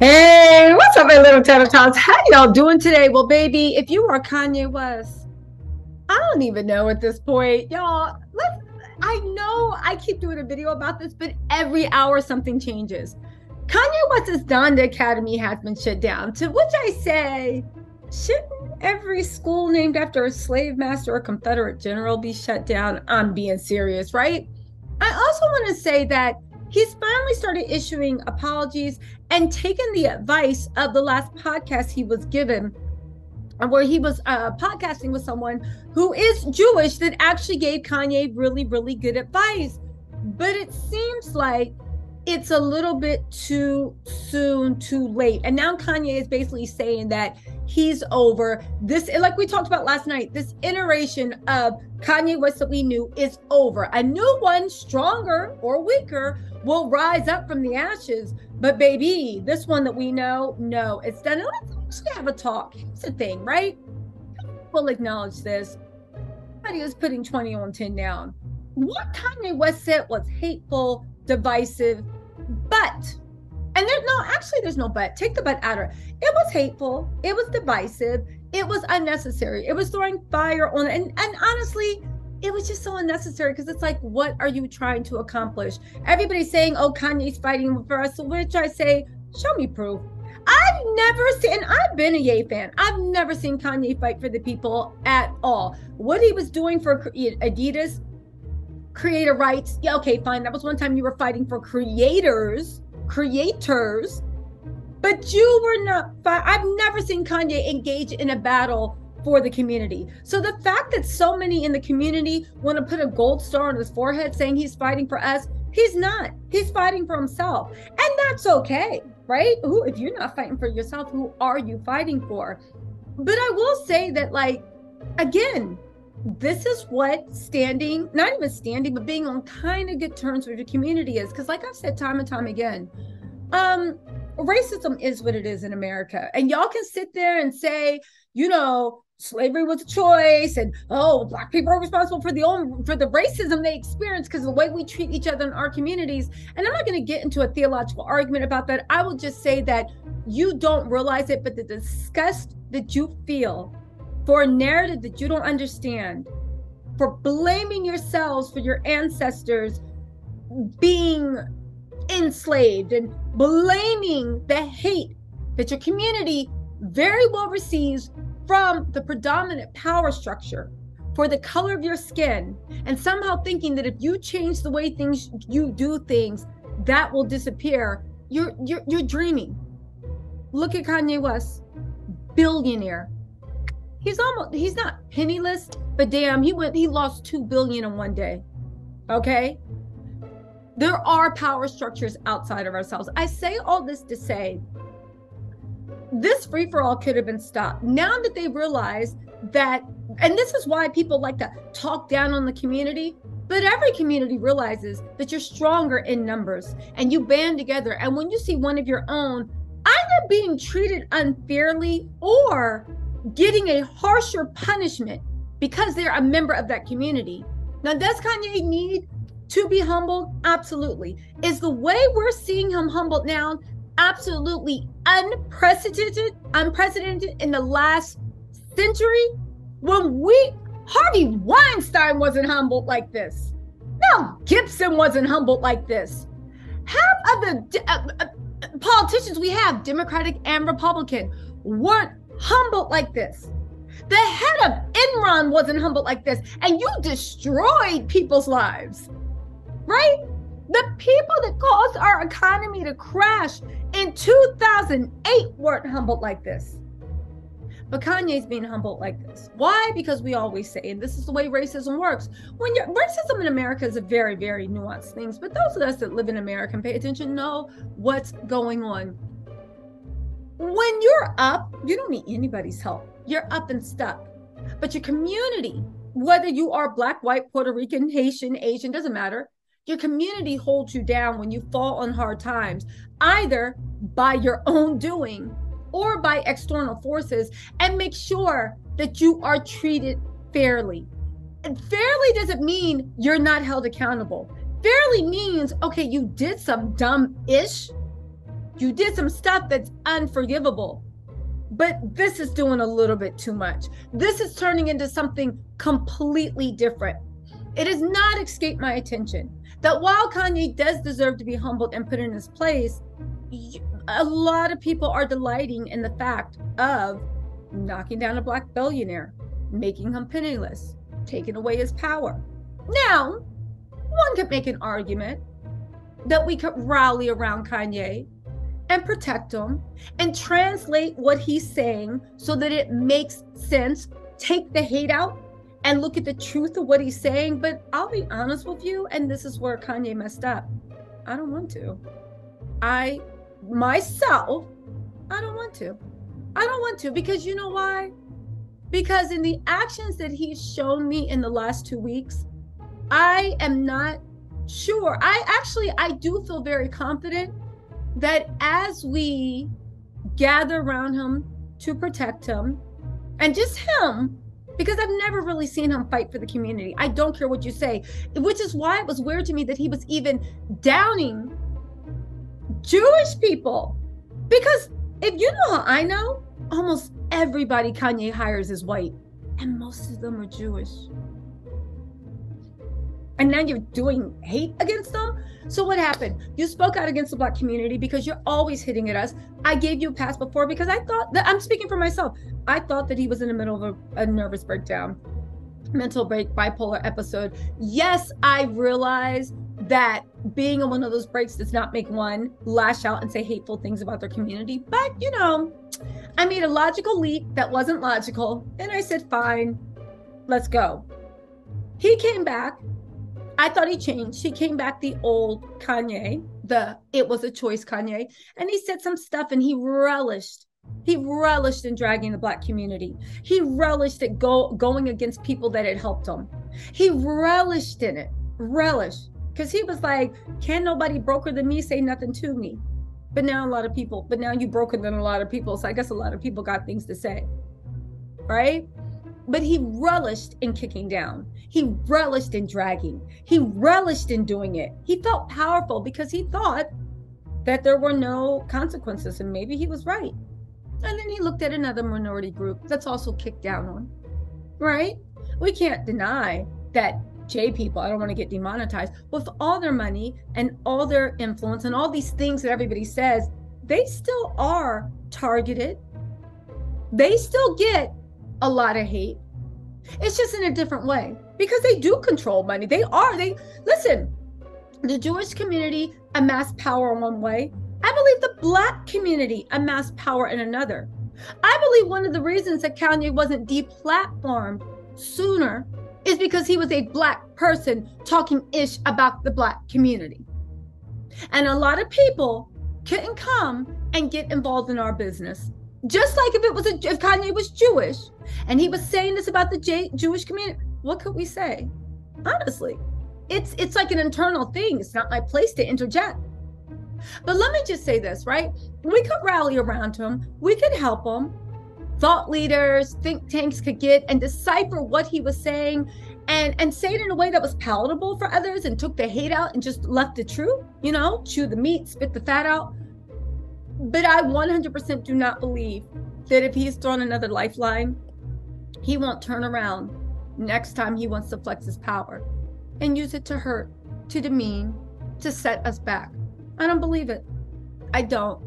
Hey, what's up, my little Tattle Tells? How y'all doing today? Well, baby, if you are Kanye West, I don't even know at this point, y'all. I know I keep doing a video about this, but every hour something changes. Kanye West's Donda Academy has been shut down, to which I say, shouldn't every school named after a slave master or Confederate general be shut down? I'm being serious, right? I also want to say that he's finally started issuing apologies and taken the advice of the last podcast he was given, where he was podcasting with someone who is Jewish that actually gave Kanye really, really good advice. But it seems like it's a little bit too soon, too late. And now Kanye is basically saying that he's over this, like we talked about last night, this iteration of Kanye West that we knew is over. A new one, stronger or weaker, will rise up from the ashes. But baby, this one that we know, no, it's done. Let's actually have a talk. Here's the thing, right? We'll acknowledge this. Everybody was putting 20 on 10 down. What Kanye West said was hateful, divisive, but, and there's no but. Take the but out of it. It was hateful. It was divisive. It was unnecessary. It was throwing fire on it. And honestly, it was just so unnecessary because it's like, what are you trying to accomplish? Everybody's saying, oh, Kanye's fighting for us. So which I say, show me proof. I've never seen, and I've been a Ye fan. I've never seen Kanye fight for the people at all. What he was doing for Adidas, creator rights. Yeah, okay, fine. That was one time you were fighting for creators, but you were not. I've never seen Kanye engage in a battle for the community. So the fact that so many in the community want to put a gold star on his forehead saying he's fighting for us, he's not. He's fighting for himself. And that's okay, right? If you're not fighting for yourself, who are you fighting for? But I will say that, like, again, this is what standing, not even standing, but being on kind of good terms with the community is. Because like I've said time and time again, racism is what it is in America. And y'all can sit there and say, slavery was a choice, and Black people are responsible for the racism they experience because of the way we treat each other in our communities. And I'm not going to get into a theological argument about that. I will just say that you don't realize it, but the disgust that you feel for a narrative that you don't understand, for blaming yourselves for your ancestors being enslaved, and blaming the hate that your community very well receives from the predominant power structure for the color of your skin, and somehow thinking that if you change the way you do things, that will disappear. You're dreaming. Look at Kanye West, billionaire. He's not penniless, but damn, he lost $2 billion in one day. Okay? There are power structures outside of ourselves. I say all this to say, this free-for-all could have been stopped. Now that they realize that, and this is why people like to talk down on the community, but every community realizes that you're stronger in numbers and you band together. And when you see one of your own either being treated unfairly or getting a harsher punishment because they're a member of that community. Now, does Kanye need to be humbled? Absolutely. Is the way we're seeing him humbled now absolutely unprecedented in the last century? Harvey Weinstein wasn't humbled like this. Mel Gibson wasn't humbled like this. Half of the politicians we have, Democratic and Republican, weren't humbled like this. The head of Enron wasn't humbled like this. And you destroyed people's lives, right? The people that caused our economy to crash in 2008 weren't humbled like this. But Kanye's being humbled like this. Why? Because we always say, and this is the way racism works. Racism in America is a very, very nuanced thing. But those of us that live in America and pay attention know what's going on. When you're up, you don't need anybody's help. You're up and stuck. But your community, whether you are Black, white, Puerto Rican, Haitian, Asian, doesn't matter. Your community holds you down when you fall on hard times, either by your own doing or by external forces, and make sure that you are treated fairly. And fairly doesn't mean you're not held accountable. Fairly means, okay, you did some dumb-ish, You did some stuff that's unforgivable. But this is doing a little bit too much. This is turning into something completely different. It has not escaped my attention that while Kanye does deserve to be humbled and put in his place, a lot of people are delighting in the fact of knocking down a Black billionaire, making him penniless, taking away his power. Now, one could make an argument that we could rally around Kanye and protect him and translate what he's saying so that it makes sense, take the hate out and look at the truth of what he's saying. But I'll be honest with you, and this is where Kanye messed up. I don't want to. I don't want to. I don't want to, because you know why? Because in the actions that he's shown me in the last 2 weeks, I am not sure. I do feel very confident that as we gather around him to protect him, and just him, because I've never really seen him fight for the community. I don't care what you say, which is why it was weird to me that he was even downing Jewish people. Because if you know how I know, almost everybody Kanye hires is white, and most of them are Jewish. And now you're doing hate against them? So what happened? You spoke out against the Black community because you're always hitting at us. I gave you a pass before because I thought that, I'm speaking for myself, I thought that he was in the middle of a nervous breakdown, mental break, bipolar episode. Yes, I realize that being in one of those breaks does not make one lash out and say hateful things about their community. But, you know, I made a logical leap that wasn't logical. And I said, fine, let's go. He came back. I thought he changed. He came back the old Kanye, it was a choice Kanye. And he said some stuff and he relished in dragging the Black community. He relished at going against people that had helped him. He relished in it, because he was like, can nobody broker than me say nothing to me? But now you broker than a lot of people. So I guess a lot of people got things to say, right? But he relished in kicking down. He relished in dragging. He relished in doing it. He felt powerful because he thought that there were no consequences, and maybe he was right. And then he looked at another minority group that's also kicked down on, right? We can't deny that J people, I don't want to get demonetized, with all their money and all their influence and all these things that everybody says, they still are targeted. They still get a lot of hate. It's just in a different way because they do control money. Listen, the Jewish community amassed power in one way. I believe the Black community amassed power in another. I believe one of the reasons that Kanye wasn't deplatformed sooner is because he was a Black person talking ish about the Black community. And a lot of people couldn't come and get involved in our business. Just like if Kanye was Jewish and he was saying this about the Jewish community, what could we say? Honestly, it's like an internal thing. It's not my place to interject. But let me just say this, right? We could rally around him. We could help him. Thought leaders, think tanks could get and decipher what he was saying and say it in a way that was palatable for others and took the hate out and just left the truth, chew the meat, spit the fat out. But I 100% do not believe that if he's thrown another lifeline, he won't turn around next time he wants to flex his power and use it to hurt, to demean, to set us back. I don't believe it. I don't.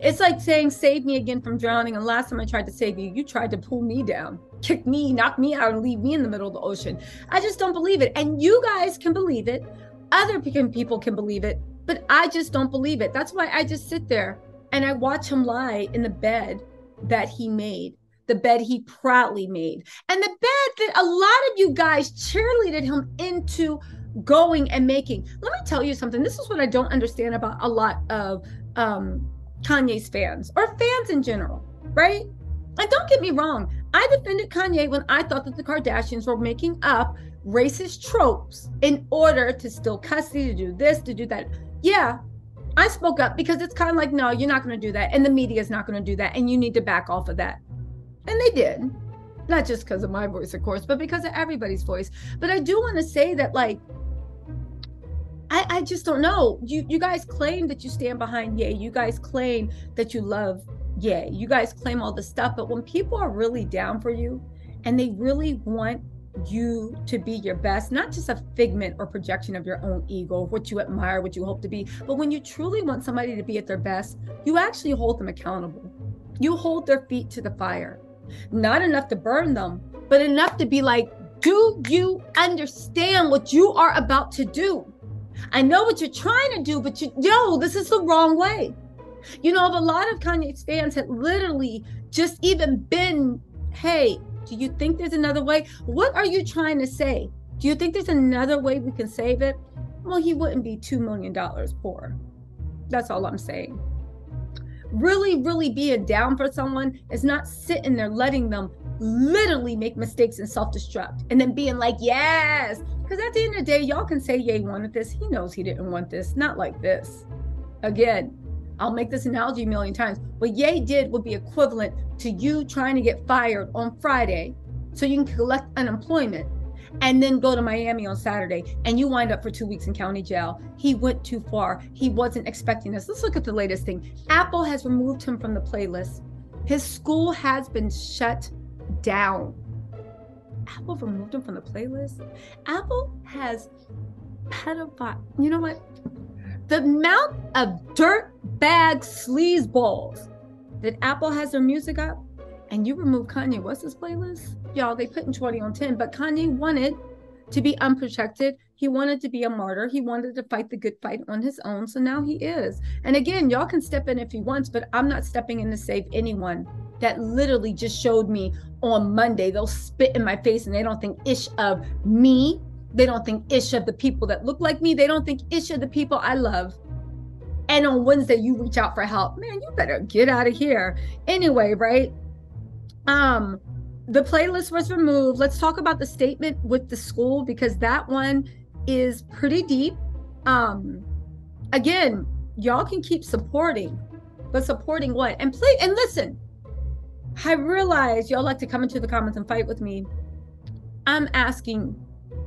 It's like saying, save me again from drowning. And last time I tried to save you, you tried to pull me down, kick me, knock me out, and leave me in the middle of the ocean. I just don't believe it. And you guys can believe it. Other people can believe it. But I just don't believe it. That's why I just sit there and I watch him lie in the bed that he made, the bed he proudly made, and the bed that a lot of you guys cheerleaded him into going and making. Let me tell you something. This is what I don't understand about a lot of Kanye's fans or fans in general, right? And don't get me wrong. I defended Kanye when I thought that the Kardashians were making up racist tropes in order to steal custody, to do this, to do that. Yeah, I spoke up because it's kind of like, no, you're not going to do that. And the media is not going to do that. And you need to back off of that. And they did. Not just because of my voice, of course, but because of everybody's voice. But I do want to say that, like, I just don't know. You guys claim that you stand behind Ye. You guys claim that you love Ye. You guys claim all this stuff, but when people are really down for you and they really want you to be your best, not just a figment or projection of your own ego, what you admire, what you hope to be, but when you truly want somebody to be at their best, you actually hold them accountable. You hold their feet to the fire. Not enough to burn them, but enough to be like, do you understand what you are about to do? I know what you're trying to do, but this is the wrong way. You know, a lot of Kanye's fans had literally just even been, hey, do you think there's another way? What are you trying to say? Do you think there's another way we can save it? Well, he wouldn't be $2 million poor. That's all I'm saying. Really, really being down for someone is not sitting there letting them literally make mistakes and self-destruct and then being like, yes. Because at the end of the day, y'all can say Ye wanted this. He knows he didn't want this. Not like this. Again, I'll make this analogy a million times. What Ye did would be equivalent to you trying to get fired on Friday so you can collect unemployment and then go to Miami on Saturday and you wind up for 2 weeks in county jail. He went too far. He wasn't expecting this. Let's look at the latest thing. Apple has removed him from the playlist. His school has been shut down. Apple removed him from the playlist. Apple has pedophile. You know what? The amount of dirt bag sleazeballs that Apple has their music up, and you remove Kanye West's playlist, y'all, they put in 20 on 10, but Kanye wanted to be unprotected. He wanted to be a martyr. He wanted to fight the good fight on his own. So now he is. And again, y'all can step in if he wants, but I'm not stepping in to save anyone that literally just showed me on Monday. They'll spit in my face and they don't think ish of me. They don't think ish of the people that look like me. They don't think ish of the people I love. And on Wednesday, you reach out for help. Man, you better get out of here. Anyway, right? The playlist was removed. Let's talk about the statement with the school because that one is pretty deep. Again, y'all can keep supporting, but supporting what? And please, and listen, I realize y'all like to come into the comments and fight with me. I'm asking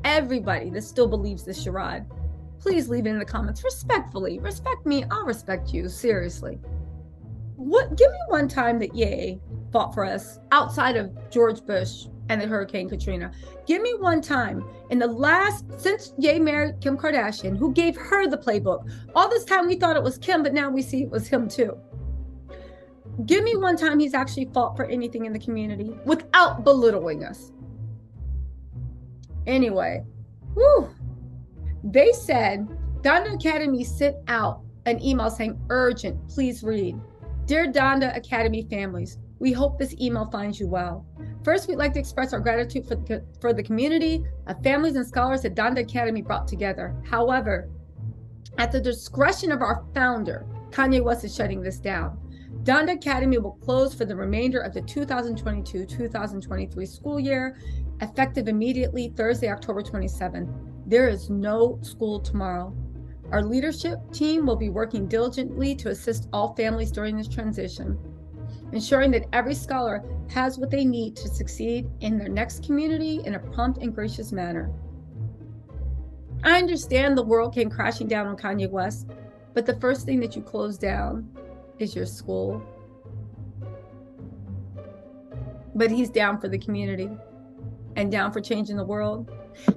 everybody that still believes this charade, please leave it in the comments respectfully. Respect me, I'll respect you. Seriously. Give me one time that Ye fought for us outside of George Bush and the Hurricane Katrina. Give me one time in the last, since Ye married Kim Kardashian, who gave her the playbook. All this time we thought it was Kim, but now we see it was him too. Give me one time he's actually fought for anything in the community without belittling us. Anyway, they said Donda Academy sent out an email saying, urgent, please read. Dear Donda Academy families, we hope this email finds you well. First, we'd like to express our gratitude for the community of families and scholars that Donda Academy brought together. However, at the discretion of our founder, Kanye West is shutting this down. Donda Academy will close for the remainder of the 2022-2023 school year, effective immediately Thursday, October 27th. There is no school tomorrow. Our leadership team will be working diligently to assist all families during this transition, ensuring that every scholar has what they need to succeed in their next community in a prompt and gracious manner. I understand the world came crashing down on Kanye West, but the first thing that you close down is your school. But he's down for the community and down for changing the world.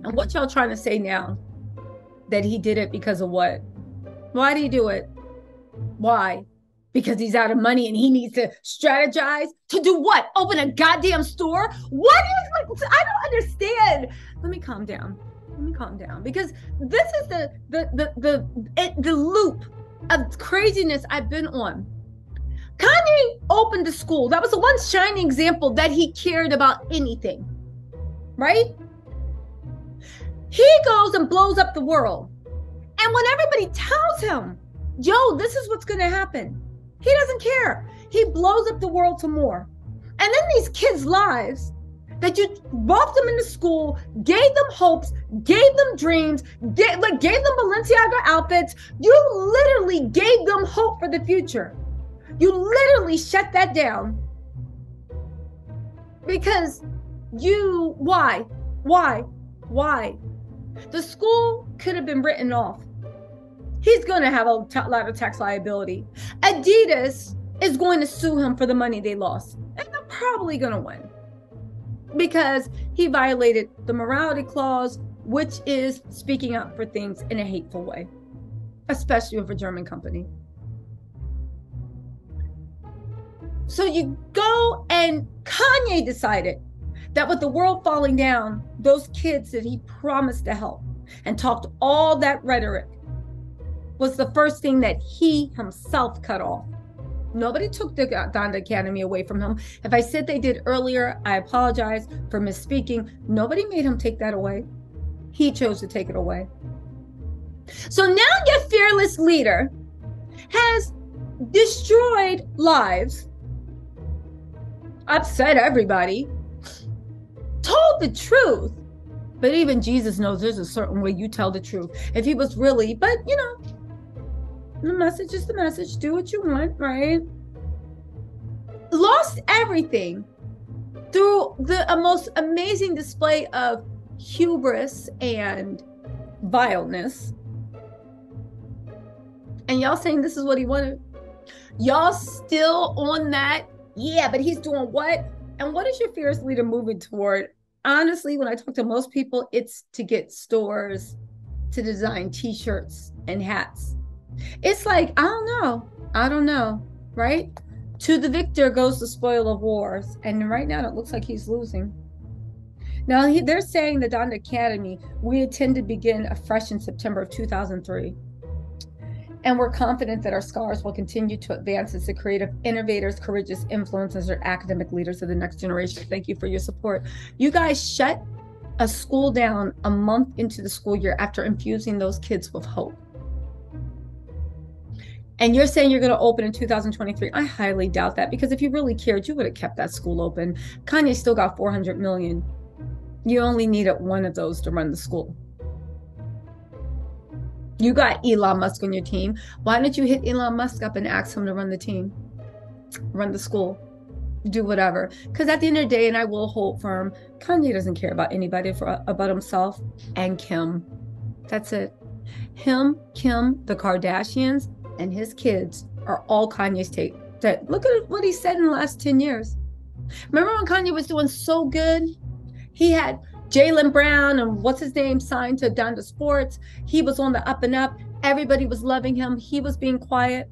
And what y'all trying to say now? That he did it because of what? Why did he do it? Why? Because he's out of money and he needs to strategize to do what? Open a goddamn store? What is, I don't understand. Let me calm down. Because this is the loop of craziness I've been on. Kanye opened the school. That was the one shining example that he cared about anything, right? He goes and blows up the world. And when everybody tells him, yo, this is what's going to happen, he doesn't care. He blows up the world some more. And then these kids' lives that you brought them into school, gave them hopes, gave them dreams, gave them Balenciaga outfits. You literally gave them hope for the future. You literally shut that down because why? The school could have been written off. He's going to have a lot of tax liability. Adidas is going to sue him for the money they lost. And they're probably going to win because he violated the morality clause, which is speaking up for things in a hateful way, especially with a German company. So you go and Kanye decided that with the world falling down, those kids that he promised to help and talked all that rhetoric was the first thing that he himself cut off. Nobody took the Donda Academy away from him. If I said they did earlier, I apologize for misspeaking. Nobody made him take that away. He chose to take it away. So now your fearless leader has destroyed lives, upset everybody, told the truth. But even Jesus knows there's a certain way you tell the truth. If he was really, but you know, the message is the message. Do what you want, right? Lost everything through the most amazing display of hubris and vileness. And y'all saying this is what he wanted. Y'all still on that? Yeah, but he's doing what? And what is your fearless leader moving toward? Honestly, when I talk to most people, it's to get stores to design t-shirts and hats. It's like, I don't know, right? To the victor goes the spoil of wars. And right now it looks like he's losing. Now they're saying the Donda Academy, we intend to begin afresh in September of 2003. And we're confident that our scholars will continue to advance as the creative innovators, courageous influencers, or academic leaders of the next generation. Thank you for your support. You guys shut a school down a month into the school year after infusing those kids with hope. And you're saying you're going to open in 2023. I highly doubt that, because if you really cared, you would have kept that school open. Kanye still got 400 million. You only needed one of those to run the school. You got Elon Musk on your team. Why don't you hit Elon Musk up and ask him to run the team, run the school, do whatever? Because at the end of the day, and I will hold firm, Kanye doesn't care about anybody about himself and Kim. That's it. Him, Kim, the Kardashians, and his kids are all Kanye's take. Look at what he said in the last 10 years. Remember when Kanye was doing so good? He had Jaylen Brown and what's his name signed to Donda Sports. He was on the up and up. Everybody was loving him. He was being quiet,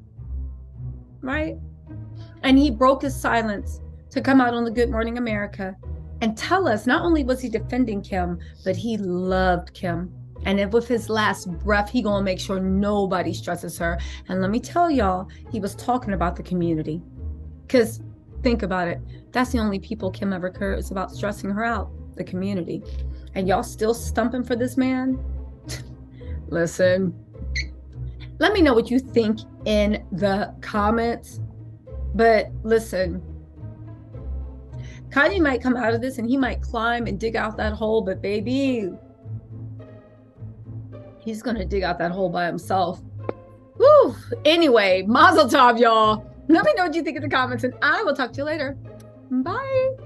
right? And he broke his silence to come out on the Good Morning America and tell us not only was he defending Kim, but he loved Kim. And with his last breath, he gonna make sure nobody stresses her. And let me tell y'all, he was talking about the community. Because think about it. That's the only people Kim ever cares about stressing her out, the community. And y'all still stumping for this man? Listen, let me know what you think in the comments. But listen, Kanye might come out of this and he might climb and dig out that hole, but baby, he's going to dig out that hole by himself. Woo! Anyway, mazel tov, y'all. Let me know what you think in the comments, and I will talk to you later. Bye.